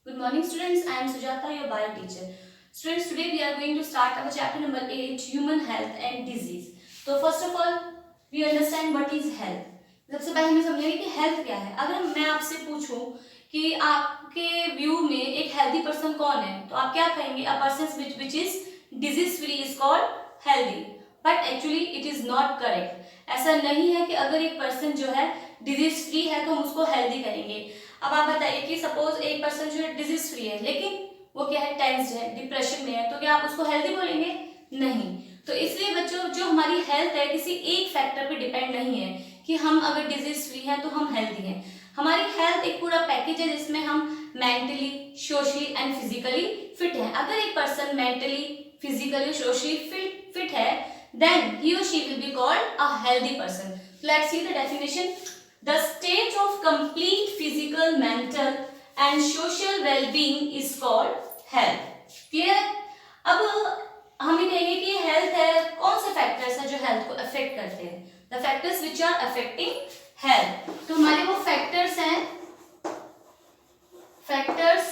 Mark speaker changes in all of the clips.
Speaker 1: Good morning, students. I am Sujata, your bio teacher. Students, today we are going to start our chapter number 8, Human Health and Disease. So, first of all, we understand what is health. सबसे पहले हमें समझेंगे कि health क्या है. अगर मैं आपसे पूछूं कि आपके व्यू में एक हेल्दी पर्सन कौन है, तो आप क्या कहेंगे? A person which is disease free is called healthy. But actually it is not correct. ऐसा नहीं है कि अगर एक पर्सन जो है डिजीज फ्री है तो हम उसको हेल्दी कहेंगे. अब आप बताइए कि सपोज एक पर्सन जो है डिजीज फ्री है लेकिन वो क्या है, टेंस्ड है, डिप्रेशन में है, तो क्या आप उसको हेल्दी बोलेंगे? नहीं. तो इसलिए बच्चों, जो हमारी हेल्थ है किसी एक फैक्टर पे डिपेंड नहीं है कि हम अगर डिजीज फ्री हैं तो हम हेल्दी हैं. हमारी हेल्थ एक पूरा पैकेज है जिसमें हम mentally, socially and physically fit हैं. अगर एक person mentally, physically, socially fit है, then he or she will be called a healthy person. Let's see the definition. The state of complete physical, mental and social well-being is called health. Clear? अब हम ये कहेंगे कि health है, कौन से factors हैं जो हेल्थ को अफेक्ट करते हैं? The factors which are affecting health. तो हमारे वो फैक्टर्स हैं, factors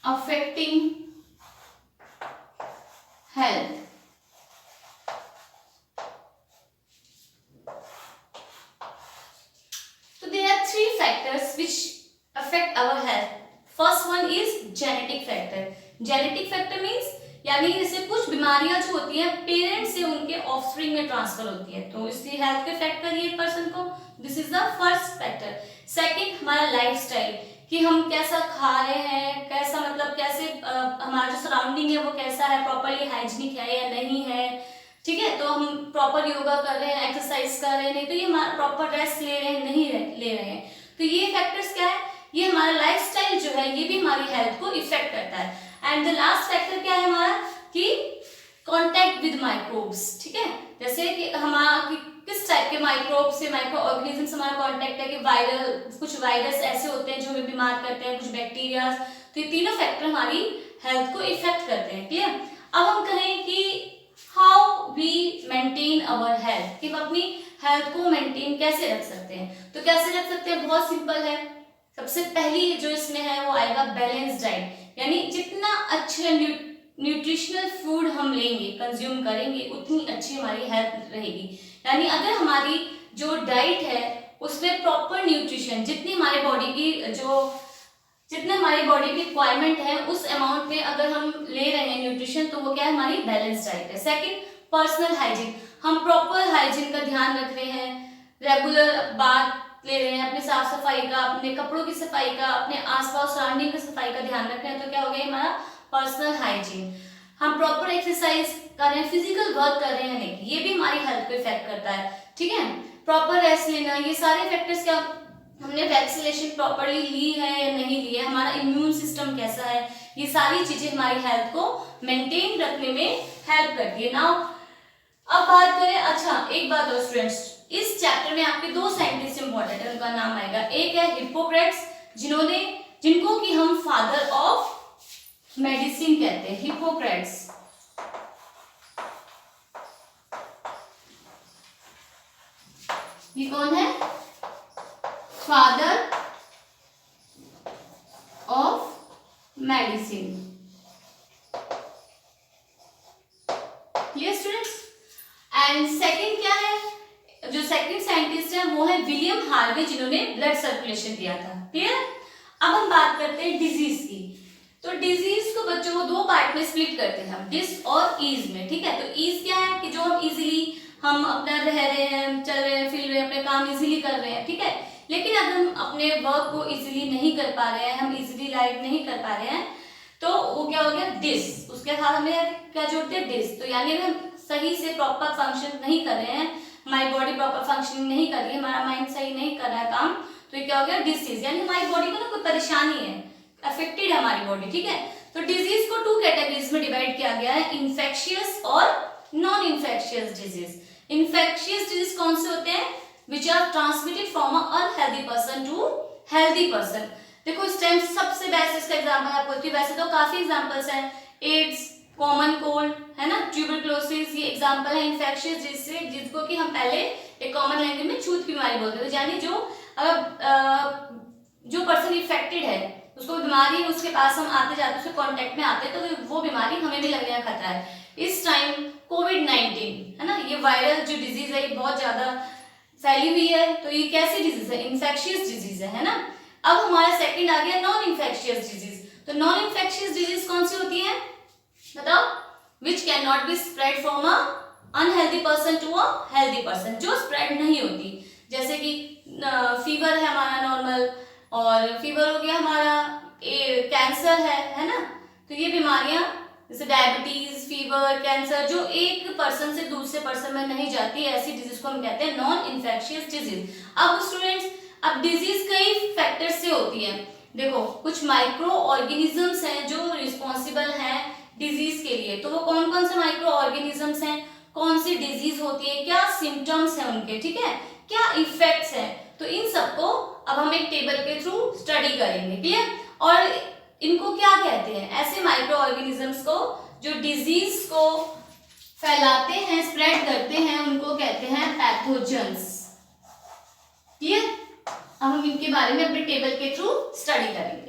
Speaker 1: affecting health. So there are three factors which affect our health. First one is genetic factor. Genetic factor means यानी जैसे कुछ बीमारियां जो होती हैं पेरेंट्स से उनके ऑफस्प्रिंग में ट्रांसफर होती है, तो इसलिए हेल्थ को इफेक्ट करिए एक पर्सन को. This is the first factor. Second, हमारा लाइफस्टाइल, कि हम कैसा खा रहे हैं, कैसा मतलब कैसे हमारा जो सराउंडिंग है वो कैसा है, प्रॉपरली हाइजीनिक है या नहीं है. ठीक है, तो हम प्रॉपर योगा कर रहे हैं, एक्सरसाइज कर रहे हैं, नहीं तो ये हमारा प्रॉपर रेस्ट ले रहे हैं, नहीं ले रहे हैं. तो ये फैक्टर्स क्या है? ये हमारा लाइफस्टाइल जो है ये भी हमारी हेल्थ को इफेक्ट करता है. एंड द लास्ट फैक्टर क्या है हमारा, कि कांटेक्ट विद माइक्रोब्स. ठीक है, जैसे कि हमारा किस टाइप के माइक्रोब से, माइक्रो ऑर्गेनिजम्स हमारा कांटेक्ट है, कि वायरल, कुछ वायरस ऐसे होते हैं जो हमें बीमार करते हैं, कुछ बैक्टीरिया. तो ये तीनों फैक्टर हमारी हेल्थ को इफेक्ट करते हैं. क्लियर? अब हम कहें कि how we maintain our health, कि हम अपनी हेल्थ को मेंटेन कैसे रख सकते हैं. तो कैसे रख सकते हैं? बहुत सिंपल है. सबसे पहली जो इसमें है वो आएगा बैलेंस डाइट. यानी जितना अच्छा न्यूट्रिशनल फूड हम लेंगे, कंज्यूम करेंगे, उतनी अच्छी हमारी हेल्थ रहेगी. यानी अगर हमारी जो डाइट है उसमें प्रॉपर न्यूट्रिशन, जितनी हमारी बॉडी की रिक्वायरमेंट है उस अमाउंट में अगर हम ले रहे हैं न्यूट्रिशन, तो वो क्या है, हमारी बैलेंस डाइट है. Second, personal hygiene. हम प्रॉपर हाइजीन का ध्यान रख रहे हैं, रेगुलर बात ले रहे हैं, अपने साफ सफाई का, अपने कपड़ों की सफाई का, अपने आसपास सराउंडिंग की सफाई का ध्यान रख रहे हैं, तो क्या हो गया हमारा पर्सनल हाइजीन. हम प्रॉपर एक्सरसाइज कर रहे हैं, फिजिकल वर्क कर रहे हैं, नहीं, ये भी हमारी हेल्थ को इफेक्ट करता है. ठीक है, प्रॉपर रेस्ट लेना, ये सारे फैक्टर्स, क्या हमने वैक्सीनेशन प्रॉपरली ली है या नहीं ली है, हमारा इम्यून सिस्टम कैसा है, ये सारी चीजें हमारी हेल्थ को मेंटेन रखने में हेल्प करती है. नाउ अब बात करें, अच्छा एक बात और स्टूडेंट्स, इस चैप्टर में आपके दो साइंटिस्ट इंपॉर्टेंट है, उनका नाम आएगा. एक है हिप्पोक्रेट्स, जिनको कि हम फादर ऑफ मेडिसिन कहते हैं. हिप्पोक्रेट्स, ये कौन है? Father of medicine. Clear students? And second क्या है, जो सेकंड साइंटिस्ट है वो है विलियम हार्वे, जिन्होंने ब्लड सर्कुलेशन दिया था. क्लियर? अब हम बात करते हैं डिजीज की. तो डिजीज को बच्चों को दो पार्ट में स्प्लिट करते हैं हम, डिस और ईज में. ठीक है, तो ईज क्या है, कि जो हम इजीली हम अपना रह रहे हैं, चल रहे हैं, फिर रहे हैं, अपने काम इजीली कर रहे हैं. ठीक है, लेकिन अगर हम अपने वर्क को इजीली नहीं कर पा रहे हैं, हम इजीली लाइफ नहीं कर पा रहे हैं, तो वो क्या हो गया, डिस. उसके साथ हमें क्या जोड़ते हैं, डिस. तो यानी हम सही से प्रॉपर फंक्शन नहीं कर रहे हैं, हमारी बॉडी प्रॉपर फंक्शनिंग नहीं कर रही है, हमारा माइंड सही नहीं कर रहा है काम, तो ये क्या हो गया, डिसीज. यानी हमारी बॉडी को ना कोई परेशानी है, अफेक्टेड है हमारी बॉडी. ठीक है, तो डिजीज को टू कैटेगरीज में डिवाइड किया गया है, इन्फेक्शियस और non infectious disease. Infectious disease कौन से होते हैं? Which are transmitted from a unhealthy person to healthy person. देखो इस टाइम सबसे बेस्ट इसका एग्जाम्पल है आपको, वैसे तो काफी एग्जाम्पल्स हैं, एड्स, कॉमन कोल्ड है ना, ट्यूबरक्लोसिस, ये एग्जाम्पल है इन्फेक्शियस डिजीज, जिसको कि हम पहले एक कॉमन लैंग्वेज में छूत की बीमारी बोलते थे. यानी जो जो पर्सन इफेक्टेड है, उसको बीमारी है, उसके पास हम आते जाते उसके कांटेक्ट में आते हैं तो वो बीमारी हमें भी लगने का खतरा है। इस टाइम कोविड-19 है ना, ये वायरल जो डिजीज है ये बहुत ज्यादा फैली हुई है। तो ये कैसी डिजीज है? इन्फेक्शियस डिजीज है ना। अब हमारा सेकंड आ गया नॉन इन्फेक्शियस डिजीज। तो नॉन इन्फेक्शियस डिजीज कौन सी होती है बताओ? Which can not be spread from a unhealthy person to a healthy person, जो स्प्रेड नहीं होती, जैसे कि फीवर है हमारा नॉर्मल, और फीवर हो गया हमारा, कैंसर है ना। तो ये बीमारियां जैसे डायबिटीज, फीवर, कैंसर जो एक पर्सन से दूसरे पर्सन में नहीं जाती, ऐसी डिजीज को हम कहते हैं नॉन इन्फेक्शियस डिजीज। अब स्टूडेंट्स, अब डिजीज कई फैक्टर से होती है। देखो कुछ माइक्रो ऑर्गेनिजम्स हैं जो रिस्पॉन्सिबल हैं डिजीज के लिए। तो वो कौन कौन से माइक्रो ऑर्गेनिजम्स हैं, कौन सी डिजीज होती है, क्या सिम्टम्स हैं उनके, ठीक है, क्या इफेक्ट्स हैं, तो इन सबको अब हम एक टेबल के थ्रू स्टडी करेंगे, क्लियर। और इनको क्या कहते हैं? ऐसे माइक्रो ऑर्गेनिजम्स को जो डिजीज को फैलाते हैं, स्प्रेड करते हैं, उनको कहते हैं पैथोजेंस, क्लियर। अब हम इनके बारे में अपने टेबल के थ्रू स्टडी करेंगे।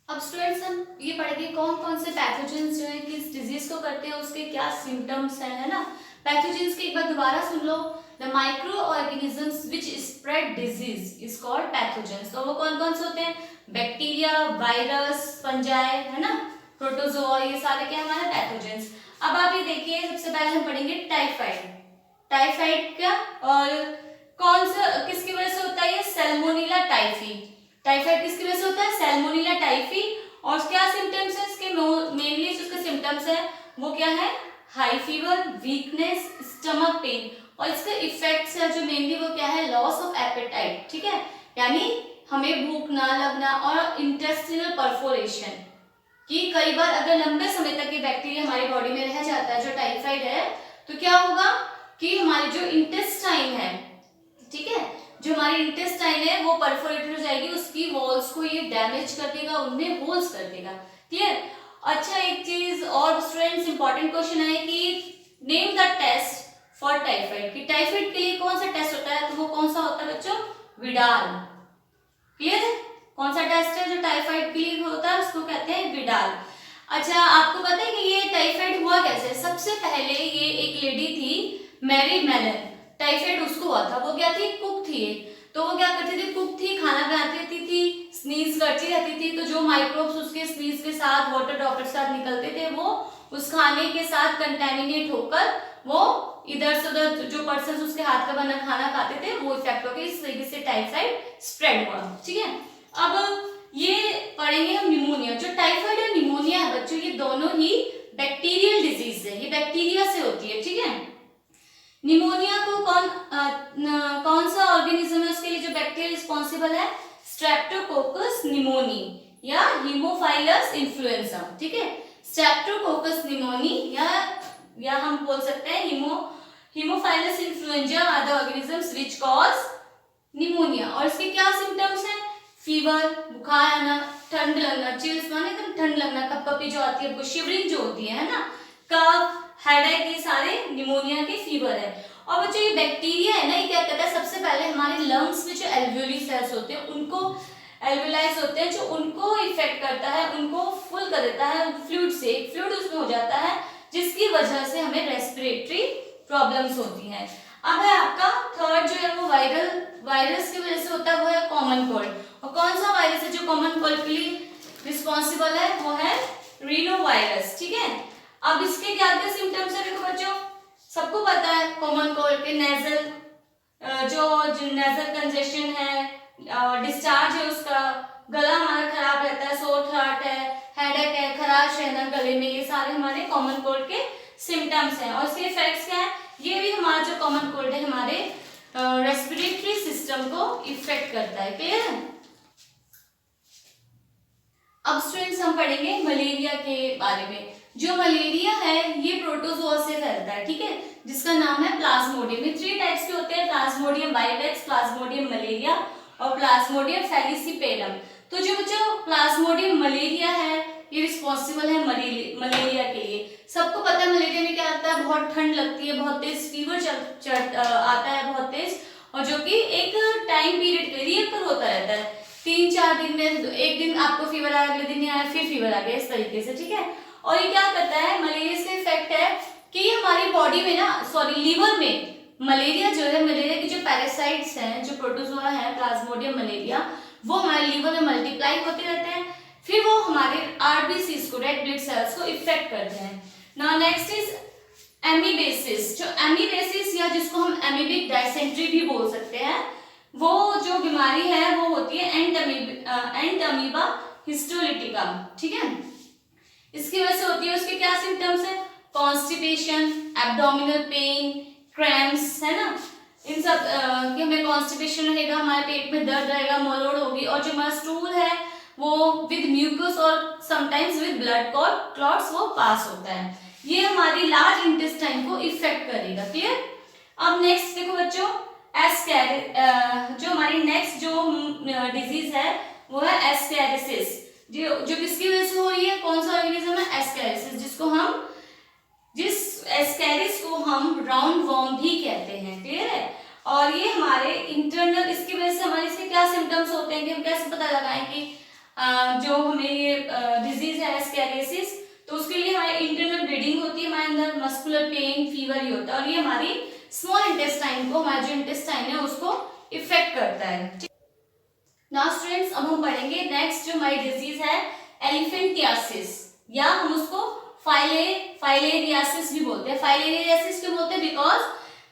Speaker 1: अब स्टूडेंट्स हम ये पढ़ेंगे कौन कौन से पैथोजेंस जो है किस डिजीज को करते हैं, उसके क्या सिम्टम्स हैं, है ना। पैथोजेंस की एक बार दोबारा सुन लो। The microorganisms which spread disease is called pathogens. तो वो कौन कौन से होते हैं? बैक्टीरिया, वायरस, फंजाई, है ना, प्रोटोजोआ, ये सारे क्या हमारे पैथोजेंस। अब आप ये देखिए, सबसे पहले हम पढ़ेंगे टाइफाइड। टाइफाइड क्या और कौन सा किसकी वजह से होता है? ये सैल्मोनेला टाइफी। टाइफाइड किसकी वजह से होता है? Salmonella typhi. और क्या सिम्टम्स है इसके? मेनली जो इसके सिम्टम्स है वो क्या है? High fever, weakness, stomach pain. और इसके इफेक्ट्स है जो मेनली वो क्या है? लॉस ऑफ एपेटाइट, ठीक है, यानी हमें भूख ना लगना, और इंटेस्टिनल परफोरेशन, कि कई बार अगर लंबे समय तक ये बैक्टीरिया हमारी बॉडी में रह जाता है जो टाइफाइड है, तो क्या होगा कि हमारी जो इंटेस्टाइन है, ठीक है, जो हमारी इंटेस्टाइन है वो परफोरेटेड हो जाएगी, उसकी वॉल्स को ये डैमेज कर देगा, उनमें होल्स कर देगा, क्लियर। अच्छा, एक चीज और स्टूडेंट्स, इंपॉर्टेंट क्वेश्चन है कि name the test for typhoid, कि टाइफाइड के लिए कौन सा टेस्ट होता है? तो वो कौन सा होता है बच्चों? विडाल, क्लियर है। कौन सा टेस्ट है जो टाइफाइड के लिए होता है? उसको कहते हैं विडाल। अच्छा, आपको पता है कि ये टाइफाइड हुआ कैसे? सबसे पहले ये एक लेडी थी मैरी मेलन, टाइफाइड उसको हुआ था। वो क्या थी? कुक थी। तो वो क्या करती थी? कुक थी, खाना बनाती रहती थी, स्नीज करती रहती थी। तो जो माइक्रोब्स उसके स्नीज के साथ, वाटर ड्रॉपलेट के साथ निकलते थे, वो उस खाने के साथ कंटेमिनेट होकर वो इधर से उधर जो पर्सन उसके हाथ का बना खाना खाते थे वो इफेक्ट होकर इस तरीके से टाइफाइड स्प्रेड हुआ, ठीक है। अब ये पढ़ेंगे हम निमोनिया। जो टाइफाइड और निमोनिया है बच्चों, ये दोनों ही बैक्टीरियल डिजीज है, ये बैक्टीरिया से होती है, ठीक है। निमोनिया को कौन सा ऑर्गेनिज्म है उसके लिए जो बैक्टीरिया रिस्पॉन्सिबल है? स्ट्रेप्टोकोकस निमोनी या हीमोफाइलस इन्फ्लुएंजा, ठीक है। स्ट्रेप्टोकोकस निमोनी या हम बोल सकते हैं haemophilus influenzae are the organisms which cause pneumonia. और इसके क्या सिम्टम्स हैं? फीवर, बुखार आना, ठंड लगना, चिल्स माने एकदम ठंड लगना, कपकपी जो आती है, शिवरिंग जो होती है ना, कफ, हेडेक, ये सारे निमोनिया के फीवर है। और बच्चों ये बैक्टीरिया है ना, ये क्या करता है? सबसे पहले हमारे लंग्स में जो एल्वियोली सेल्स होते हैं उनको, एल्वियोलाइज होते हैं, जो उनको इफेक्ट करता है, उनको फुल कर देता है फ्लूइड से, एक फ्लूइड उसमें हो जाता है जिसकी वजह से हमें रेस्पिरेटरी प्रॉब्लम्स होती हैं। अब है आपका थर्ड जो है वो वायरस की वजह से होता है, वो है कॉमन कोल्ड। और कौन सा वायरस है जो कॉमन कोल्ड के लिए रिस्पॉन्सिबल है? वो है रीनो वायरस, ठीक है। अब इसके क्या क्या सिम्टम्स है? देखो बच्चों, सबको पता है कॉमन कोल्ड के नेजल जो नेजल कंजेशन है, डिस्चार्ज है उसका, गला हमारा खराब रहता है, सोर थ्रोट है, हेडेक है, खराश रहना गले में, ये सारे हमारे कॉमन कोल्ड के सिम्टम्स हैं। और इसके इफेक्ट्स क्या है? ये भी हमारा जो कॉमन कोल्ड है हमारे रेस्पिरेटरी सिस्टम को इफेक्ट करता है, क्लियर है। अब स्टूडेंट्स हम पढ़ेंगे मलेरिया के बारे में। जो मलेरिया है ये प्रोटोजोआ से फैलता है, ठीक है, जिसका नाम है प्लाज्मोडियम। ये 3 टाइप्स के होते हैं, प्लाज्मोडियम वाइवेक्स, प्लाज्मोडियम मलेरिया और प्लाज्मोडियम फेलिसिपेरम। तो जो बच्चों प्लाज्मोडियम मलेरिया है ये रिस्पॉन्सिबल है मलेरिया के लिए। सबको पता है मलेरिया में क्या आता है? बहुत ठंड लगती है, बहुत तेज फीवर आता है बहुत तेज, और जो कि एक टाइम पीरियड के लिए पर होता रहता है। 3-4 दिन में एक दिन आपको फीवर आया, अगले दिन नहीं आया, फिर फीवर आ गया, इस तरीके से, ठीक है। और ये क्या करता है, मलेरिया से इफेक्ट है कि हमारी बॉडी में ना, सॉरी लीवर में मलेरिया जो है, मलेरिया की जो पैरासाइट्स हैं, जो प्रोटोजोआ है, प्लाज्मोडियम मलेरिया, वो हमारे लीवर में मल्टीप्लाई होते रहते हैं, फिर वो हमारे आरबीसीज को, रेड ब्लड सेल्स को इफेक्ट करते हैं। Now next is amoebiasis. जो एमीबेसिस या जिसको हम एमीबिक डायसेंट्री भी बोल सकते हैं, वो जो बीमारी है वो होती है एंटअमीबा हिस्टोलिटिका, ठीक है। इसकी वजह से होती है, उसके क्या सिम्टम्स है, कॉन्स्टिपेशन, एब्डोमिनल पेन, क्रैम्प्स, है ना, इन सब कि हमें कॉन्स्टिपेशन रहेगा, हमारे पेट में दर्द रहेगा, मलोड़ होगी, और जो हमारा स्टूल है वो विद म्यूकस और समटाइम्स विद ब्लड क्लॉट्स वो पास होता है। ये हमारी लार्ज इंटेस्टाइन को इफेक्ट करेगा, क्लियर। अब नेक्स्ट देखो बच्चों, जो हमारी नेक्स्ट जो डिजीज है वो है एस्कैरिसिस, जो किसकी वजह से हो रही है, कौन सा ऑर्गेनिज्म है, एस्कैरिसिस, जिस एस्कैरिस को हम राउंड वॉर्म भी कहते हैं, क्लियर है। और ये हमारे इंटरनल, इसकी वजह से हमारे इसके क्या सिम्टम्स होते हैं कि हम कैसे पता लगाएं कि जो हमें ये डिजीज है एस्कैरिसिस, तो उसके लिए हमारी इंटरनल ब्लीडिंग होती है, हमारे अंदर मस्कुलर पेन, फीवर ही होता है, और ये हमारी स्मॉल इंटेस्टाइन को, हमारा जो इंटेस्टाइन है उसको इफेक्ट करता है। नाउ स्टूडेंट्स, अब हम पढ़ेंगे नेक्स्ट जो हमारी डिजीज है एलिफेंटियासिस, या हम उसको फाइलेरियासिस भी बोलते हैं। फाइलेरियासिस क्यों बोलते हैं, बिकॉज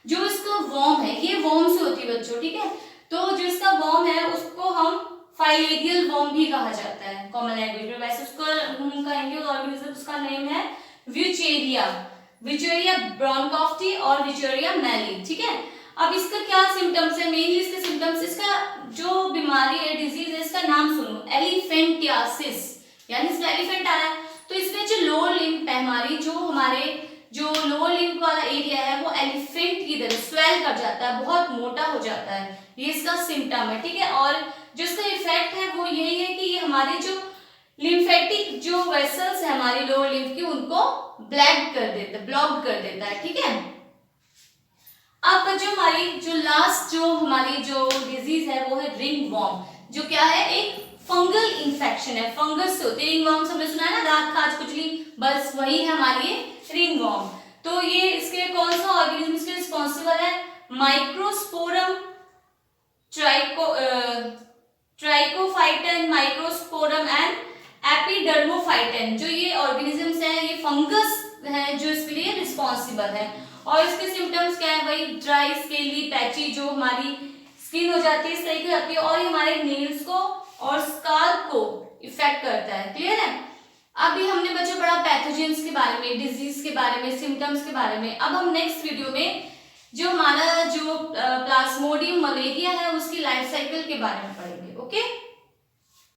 Speaker 1: जो इसका वॉर्म है, ये वॉर्म से होती है बच्चों, ठीक है। तो जो इसका वॉर्म है उसको हम फाइलेरियल वॉर्म भी कहा जाता है कॉमन लैंग्वेज में। वैसे उसको हम कहेंगे ऑर्गेनिज्म, उसका नेम है विचेरिया ब्रोंकाफ्टी और विचेरिया मैली, ठीक है। अब इसका क्या सिम्टम्स है, मेनली इसके सिम्टम्स, इसका जो बीमारी है, डिजीज है, इसका नाम सुनो, एलिफेंटियासिस, यानी इसका एलिफेंट आ रहा है, तो इसमें जो लोअर लिम्ब है हमारी, जो हमारे जो लोअर लिम्ब वाला एरिया है वो एलिफेंट की तरह स्वेल कर जाता है, बहुत मोटा हो जाता है, ये इसका सिम्टम है, ठीक है। और जो इसका इफेक्ट है वो यही है कि ये हमारे जो लिम्फेटिक जो वेसल्स है हमारी लोअर लिम्ब की, उनको ब्लॉक कर देता है, ठीक है। अब बच्चों हमारी जो लास्ट जो हमारी जो डिजीज है वो है रिंग वॉर्म, जो क्या है, एक फंगल इंफेक्शन है, फंगस से होती है। रिंग वॉर्म हमने सुना है ना, दांत खाज खुजली, बस वही है हमारी ये रिंग वॉर्म। तो ये इसके कौन सा ऑर्गेनिज्म इसके रिस्पॉन्सिबल है, microsporum trichophyton, microsporum and Epidermophyton, जो ये ऑर्गेनिजम्स हैं, ये फंगस है जो इसके लिए रिस्पॉन्सिबल है। और इसके सिम्टम्स क्या है, वही ड्राई, स्केली, पैची, जो हमारी स्किन हो जाती है, इस तरीके की होती है, और ये हमारे नेल्स को और स्काल्प को इफेक्ट करता है, क्लियर है। अभी हमने बच्चों पढ़ा पैथोजेंस के बारे में, डिजीज के बारे में, सिम्टम्स के बारे में। अब हम नेक्स्ट वीडियो में जो हमारा जो प्लाज्मोडियम मलेरिया है उसकी लाइफ साइकिल के बारे में पढ़ेंगे, ओके।